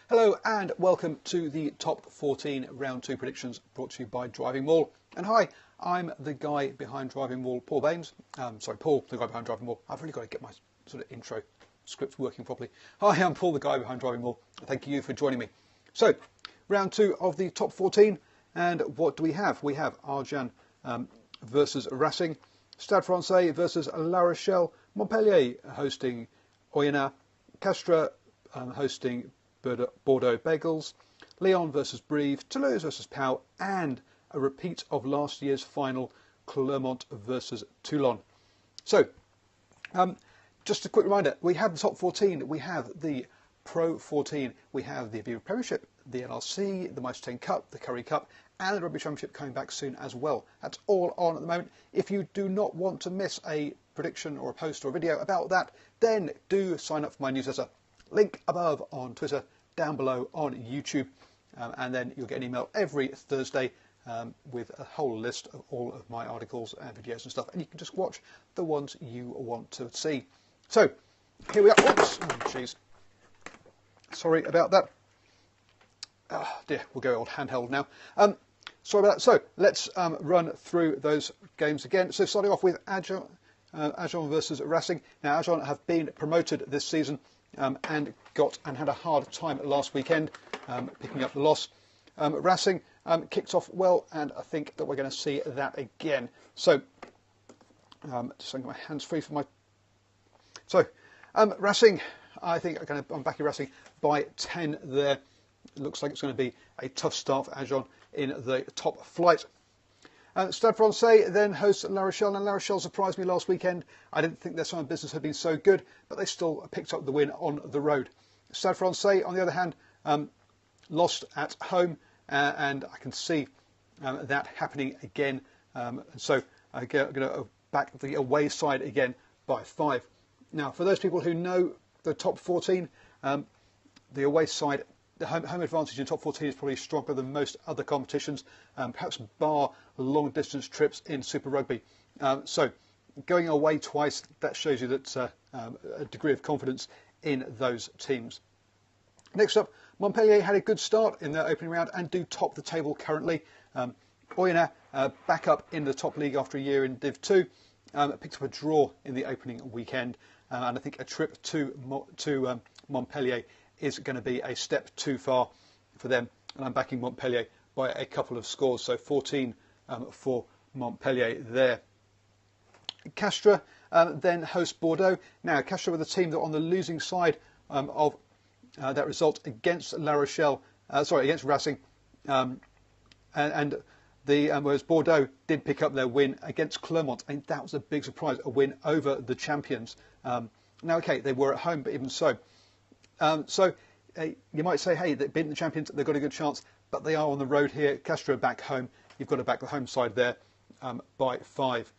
Hello and welcome to the Top 14 Round 2 predictions brought to you by DrivingMaul. And hi, I'm the guy behind DrivingMaul, Paul Baines. Paul, the guy behind DrivingMaul. I've really got to get my sort of intro script working properly. Hi, I'm Paul, the guy behind DrivingMaul. Thank you for joining me. So, round 2 of the Top 14. And what do we have? We have Arjan versus Racing, Stade Francais versus La Rochelle, Montpellier hosting Oyonnax, Castres hosting Bordeaux Bagels, Lyon versus Brive, Toulouse versus Pau, and a repeat of last year's final, Clermont versus Toulon. So, just a quick reminder, we have the top 14, we have the Pro 14, we have the Aviva Premiership, the NRC, the Mitre 10 Cup, the Currie Cup, and the Rugby Championship coming back soon as well. That's all on at the moment. If you do not want to miss a prediction or a post or a video about that, then do sign up for my newsletter. Link above on Twitter, down below on YouTube, and then you'll get an email every Thursday with a whole list of all of my articles and videos and stuff, and you can just watch the ones you want to see. So, here we are. Oops, oh, jeez. Sorry about that. Oh dear, we'll go old handheld now. Sorry about that. So, let's run through those games again. So, starting off with Agen versus Racing. Now, Agen have been promoted this season and had a hard time last weekend picking up the loss. Racing kicked off well, and I think that we're going to see that again. So, just get my hands free for my. So, Racing, I think I'm backing Racing by 10 there. It looks like it's going to be a tough start for Agen in the top flight. Stade Francais then hosts La Rochelle, and La Rochelle surprised me last weekend. I didn't think their summer business had been so good, but they still picked up the win on the road. Stade Francais, on the other hand, lost at home, and I can see that happening again. So I'm going to back the away side again by 5. Now, for those people who know the top 14, the away side, the home advantage in top 14 is probably stronger than most other competitions, perhaps bar long distance trips in Super Rugby. So going away twice, that shows you that a degree of confidence in those teams. Next up, Montpellier had a good start in their opening round and do top the table currently. Oyonnax back up in the top league after a year in Div 2, picked up a draw in the opening weekend, and I think a trip to Montpellier is going to be a step too far for them, and I'm backing Montpellier by a couple of scores, so 14 for Montpellier there. Castres then host Bordeaux. Now, Castres were the team that on the losing side of that result against La Rochelle, against Racing, whereas Bordeaux did pick up their win against Clermont, and that was a big surprise, a win over the champions. Now, okay, they were at home, but even so. You might say, hey, they've beaten the champions, they've got a good chance, but they are on the road here. Castres are back home. You've got to back the home side there by 5.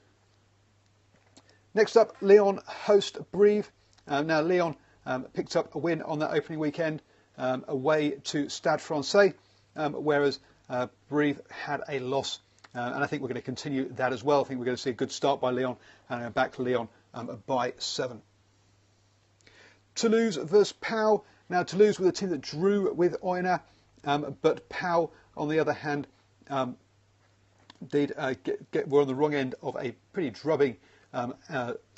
Next up, Lyon host Brive. Now, Lyon picked up a win on that opening weekend away to Stade Francais, whereas Brive had a loss. And I think we're going to continue that as well. I think we're going to see a good start by Lyon, and I'm back to Lyon by 7. Toulouse versus Pau. Now, Toulouse were the team that drew with Oyonnax, but Pau, on the other hand, were on the wrong end of a pretty drubbing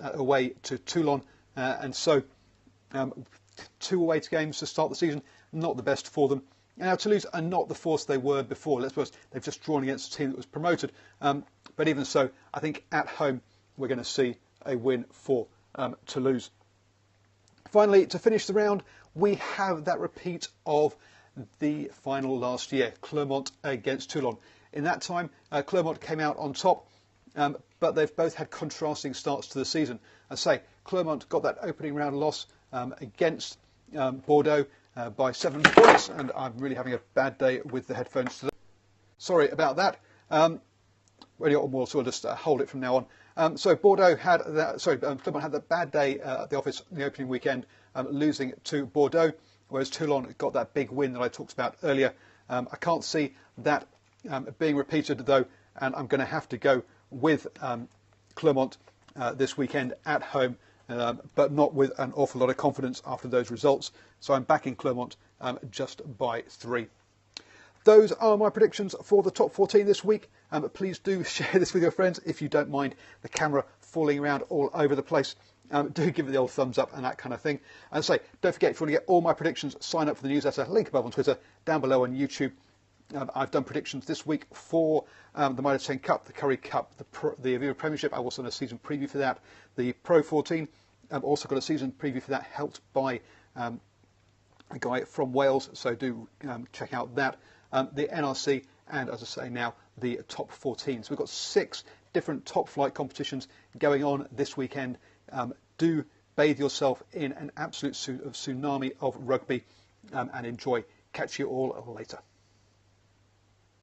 away to Toulon, and so 2 away games to start the season, not the best for them. Now, Toulouse are not the force they were before. Let's suppose they've just drawn against a team that was promoted, but even so, I think at home we're going to see a win for Toulouse. Finally, to finish the round, we have that repeat of the final last year, Clermont against Toulon. In that time, Clermont came out on top, but they've both had contrasting starts to the season. I say, Clermont got that opening round loss against Bordeaux by 7 points, and I'm really having a bad day with the headphones today. Sorry about that. We'll sort of just hold it from now on. So Bordeaux had Clermont had that bad day at the office in the opening weekend, losing to Bordeaux, whereas Toulon got that big win that I talked about earlier. I can't see that being repeated though, and I'm going to have to go with Clermont this weekend at home, but not with an awful lot of confidence after those results. So I'm backing Clermont just by 3. Those are my predictions for the top 14 this week. Please do share this with your friends if you don't mind the camera falling around all over the place. Do give it the old thumbs up and that kind of thing. And say, don't forget, if you want to get all my predictions, sign up for the newsletter. Link above on Twitter, down below on YouTube. I've done predictions this week for the Mitre 10 Cup, the Curry Cup, the Aviva Premiership. I've also done a season preview for that. The Pro 14, I've also got a season preview for that, helped by a guy from Wales. So do check out that. The NRC, and as I say now, the top 14. So we've got 6 different top flight competitions going on this weekend. Do bathe yourself in an absolute tsunami of rugby and enjoy. Catch you all later.